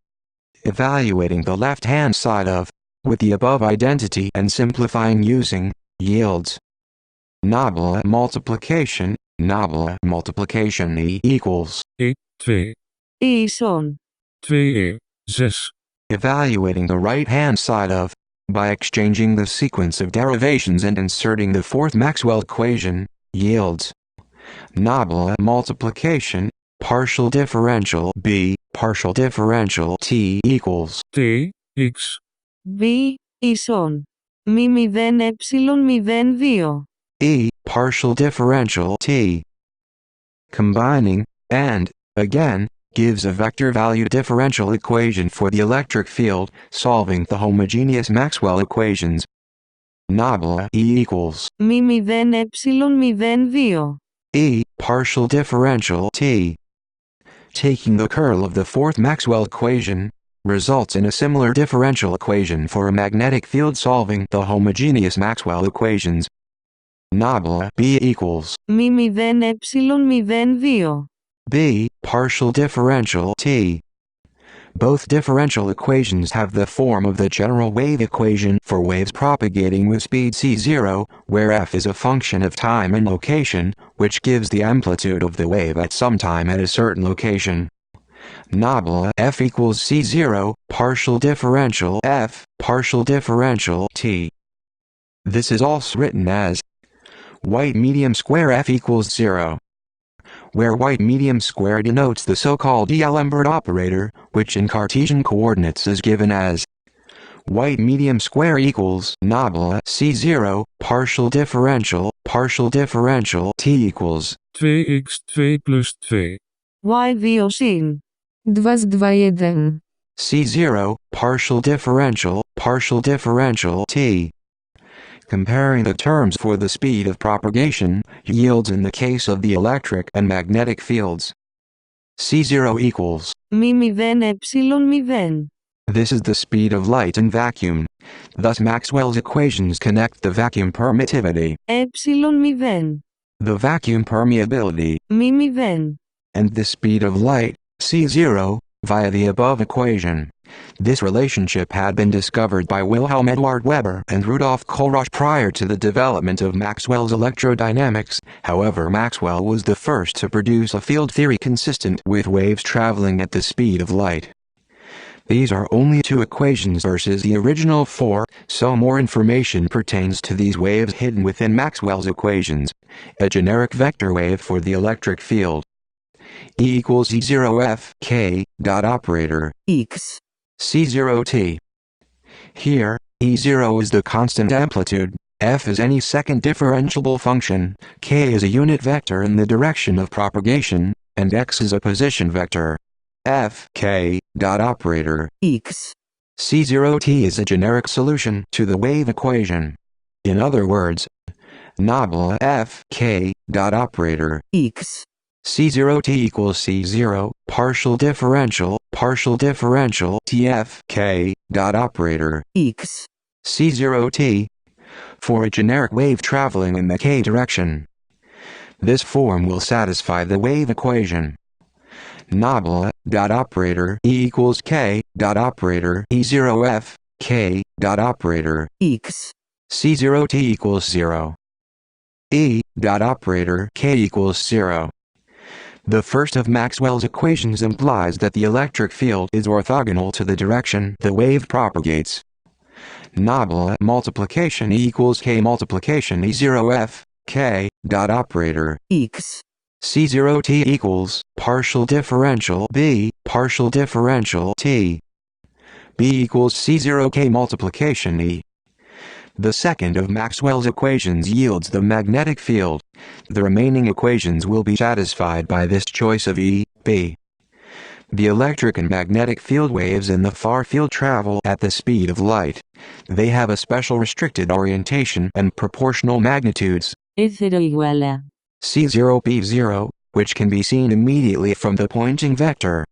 Evaluating the left-hand side of, with the above identity and simplifying using, yields Nabla multiplication E equals E, 2, Ison. 2e, 6. Evaluating the right-hand side of, by exchanging the sequence of derivations and inserting the fourth Maxwell equation, yields Nabla multiplication partial differential B, partial differential T equals T, X. B ίσον μη 0 έψιλον 02. E partial differential T. Combining, and, again, gives a vector-valued differential equation for the electric field, solving the homogeneous Maxwell equations. Nabla E equals μη 0 έψιλον 02. E partial differential T. Taking the curl of the fourth Maxwell equation results in a similar differential equation for a magnetic field solving the homogeneous Maxwell equations. Nabla B equals μη 0 έψιλον 02. B partial differential T. Both differential equations have the form of the general wave equation for waves propagating with speed c0, where f is a function of time and location, which gives the amplitude of the wave at some time at a certain location. Nabla f equals c0 partial differential f partial differential t. This is also written as white medium square f equals 0, where white medium square denotes the so-called D'Alembert operator, which in Cartesian coordinates is given as white medium square equals nabla c0 partial differential t equals 2x2 plus 2. Y2 συν 2 z 2 1. c0 partial differential t. Comparing the terms for the speed of propagation yields in the case of the electric and magnetic fields. C0 equals μη 0 έψιλον 0. This is the speed of light in vacuum. Thus Maxwell's equations connect the vacuum permittivity, Έψιλον 0. the vacuum permeability, μη 0. and the speed of light, C0, via the above equation. This relationship had been discovered by Wilhelm Eduard Weber and Rudolf Kohlrausch prior to the development of Maxwell's electrodynamics. However, Maxwell was the first to produce a field theory consistent with waves traveling at the speed of light. These are only two equations versus the original four, so more information pertains to these waves hidden within Maxwell's equations. A generic vector wave for the electric field. E equals E0F K dot operator X. C0T. Here, E0 is the constant amplitude, F is any second differentiable function, K is a unit vector in the direction of propagation, and X is a position vector. F K dot operator X. C0T is a generic solution to the wave equation. In other words, nabla F K dot operator X. C0T equals C0 partial differential TF K dot operator X. C0T for a generic wave traveling in the K direction. This form will satisfy the wave equation. Nabla dot operator E equals K dot operator E0F K dot operator X. C0T equals 0. E dot operator K equals 0. The first of Maxwell's equations implies that the electric field is orthogonal to the direction the wave propagates. Nabla multiplication E equals K multiplication E0F K dot operator X. C0T equals partial differential B partial differential T. B equals C0K multiplication E. The second of Maxwell's equations yields the magnetic field. The remaining equations will be satisfied by this choice of E, B. The electric and magnetic field waves in the far field travel at the speed of light. They have a special restricted orientation and proportional magnitudes. Ethero C0 P0, which can be seen immediately from the pointing vector.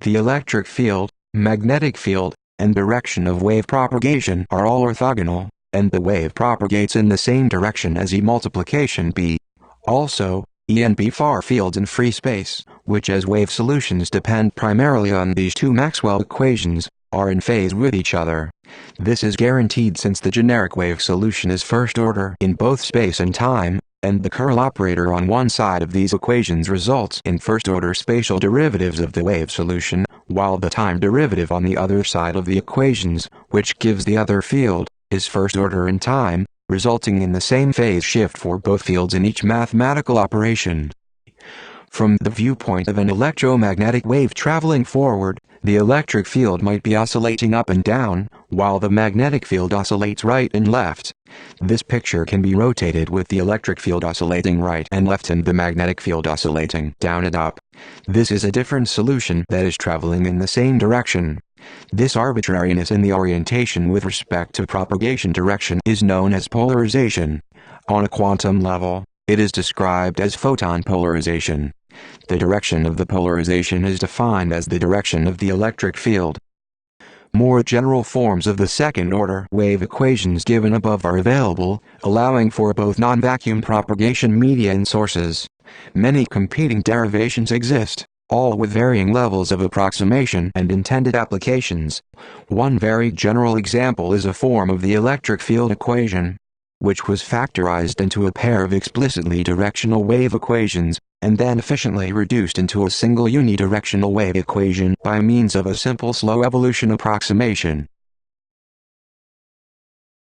The electric field, magnetic field, and direction of wave propagation are all orthogonal, and the wave propagates in the same direction as E multiplication B. Also, E and B far fields in free space, which as wave solutions depend primarily on these two Maxwell equations, are in phase with each other. This is guaranteed since the generic wave solution is first order in both space and time, and the curl operator on one side of these equations results in first-order spatial derivatives of the wave solution, while the time derivative on the other side of the equations, which gives the other field, is first order in time, resulting in the same phase shift for both fields in each mathematical operation. From the viewpoint of an electromagnetic wave traveling forward, the electric field might be oscillating up and down, while the magnetic field oscillates right and left. This picture can be rotated with the electric field oscillating right and left and the magnetic field oscillating down and up. This is a different solution that is traveling in the same direction. This arbitrariness in the orientation with respect to propagation direction is known as polarization. On a quantum level, it is described as photon polarization. The direction of the polarization is defined as the direction of the electric field. More general forms of the second-order wave equations given above are available, allowing for both non-vacuum propagation media and sources. Many competing derivations exist, all with varying levels of approximation and intended applications. One very general example is a form of the electric field equation, which was factorized into a pair of explicitly directional wave equations, and then efficiently reduced into a single unidirectional wave equation by means of a simple slow evolution approximation.